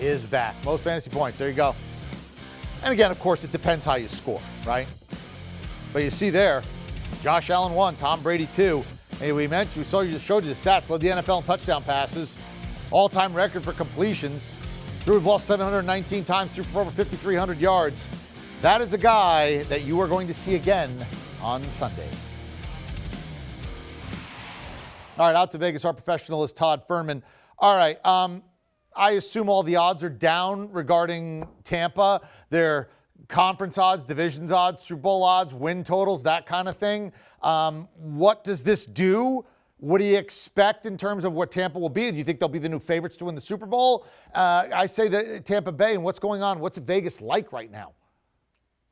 is back. Most fantasy points. There you go. And again, of course, it depends how you score, right? But you see there, Josh Allen 1, Tom Brady 2. Hey, we showed you the stats. Led the NFL in touchdown passes. All-time record for completions. Threw the ball 719 times, threw for over 5,300 yards. That is a guy that you are going to see again on Sundays. All right, out to Vegas. Our professional is Todd Fuhrman. All right, I assume all the odds are down regarding Tampa. Their conference odds, divisions odds, Super Bowl odds, win totals, that kind of thing. What does this do? What do you expect in terms of what Tampa will be? Do you think they'll be the new favorites to win the Super Bowl? I say that Tampa Bay, and what's going on? What's Vegas like right now?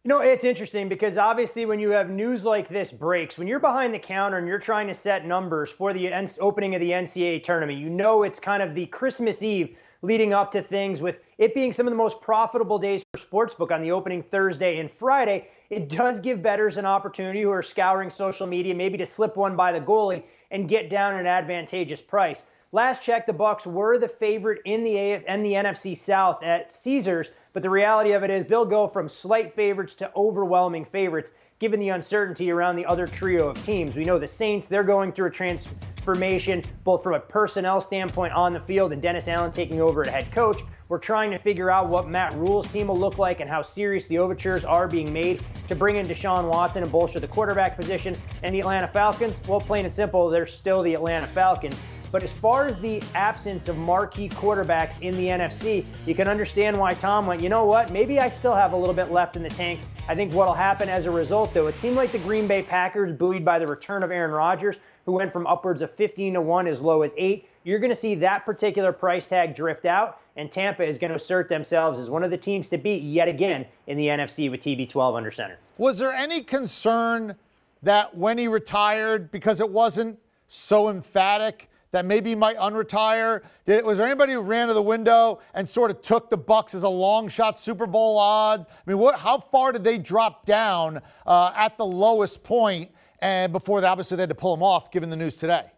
You know, it's interesting because obviously when you have news like this breaks, when you're behind the counter and you're trying to set numbers for the opening of the NCAA tournament, you know it's kind of the Christmas Eve leading up to things, with it being some of the most profitable days for sportsbook on the opening Thursday and Friday. It does give bettors an opportunity who are scouring social media maybe to slip one by the goalie and get down an advantageous price. Last check, the Bucs were the favorite in the NFC South at Caesars, but the reality of it is they'll go from slight favorites to overwhelming favorites given the uncertainty around the other trio of teams. We know the Saints, they're going through a transformation, both from a personnel standpoint on the field and Dennis Allen taking over as head coach. We're trying to figure out what Matt Rule's team will look like and how serious the overtures are being made to bring in Deshaun Watson and bolster the quarterback position. And the Atlanta Falcons, well, plain and simple, they're still the Atlanta Falcons. But as far as the absence of marquee quarterbacks in the NFC, you can understand why Tom went, you know what, maybe I still have a little bit left in the tank. I think what'll happen as a result, though, a team like the Green Bay Packers, buoyed by the return of Aaron Rodgers, who went from upwards of 15-1 as low as 8, you're going to see that particular price tag drift out, and Tampa is going to assert themselves as one of the teams to beat yet again in the NFC with TB12 under center. Was there any concern that when he retired, because it wasn't so emphatic, that maybe he might unretire? Was there anybody who ran to the window and sort of took the Bucs as a long shot Super Bowl odd? I mean, how far did they drop down at the lowest point, and before obviously they had to pull them off, given the news today?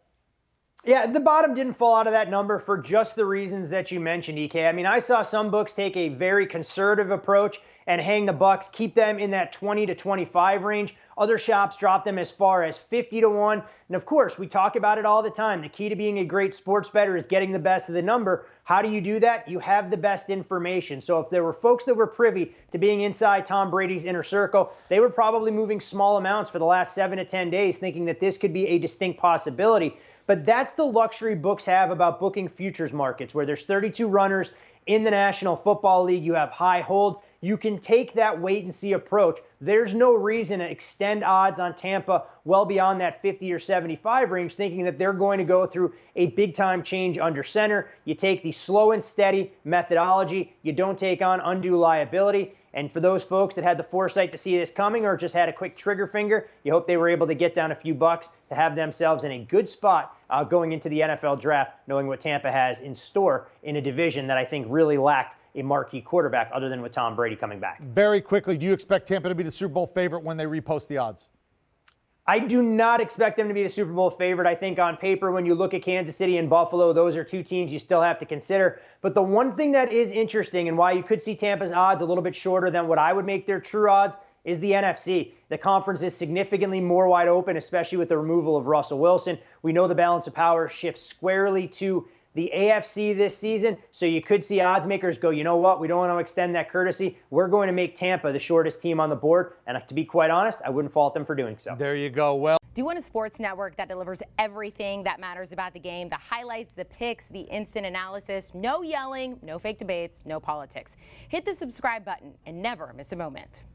Yeah, the bottom didn't fall out of that number for just the reasons that you mentioned, EK. I mean, I saw some books take a very conservative approach and hang the Bucs, keep them in that 20 to 25 range. Other shops drop them as far as 50-1. And of course, we talk about it all the time. The key to being a great sports bettor is getting the best of the number. How do you do that? You have the best information. So if there were folks that were privy to being inside Tom Brady's inner circle, they were probably moving small amounts for the last 7 to 10 days, thinking that this could be a distinct possibility. But that's the luxury books have about booking futures markets, where there's 32 runners in the National Football League. You have high hold. You can take that wait and see approach. There's no reason to extend odds on Tampa well beyond that 50 or 75 range, thinking that they're going to go through a big time change under center. You take the slow and steady methodology. You don't take on undue liability. And for those folks that had the foresight to see this coming or just had a quick trigger finger, you hope they were able to get down a few bucks to have themselves in a good spot going into the NFL draft, knowing what Tampa has in store in a division that I think really lacked a marquee quarterback other than with Tom Brady coming back. Very quickly, do you expect Tampa to be the Super Bowl favorite when they repost the odds? I do not expect them to be the Super Bowl favorite. I think on paper, when you look at Kansas City and Buffalo, those are two teams you still have to consider. But the one thing that is interesting and why you could see Tampa's odds a little bit shorter than what I would make their true odds is the NFC. The conference is significantly more wide open, especially with the removal of Russell Wilson. We know the balance of power shifts squarely to the AFC this season, so you could see odds makers go, you know what, we don't want to extend that courtesy. We're going to make Tampa the shortest team on the board, and to be quite honest, I wouldn't fault them for doing so. There you go. Well, do you want a sports network that delivers everything that matters about the game? The highlights, the picks, the instant analysis, no yelling, no fake debates, no politics. Hit the subscribe button and never miss a moment.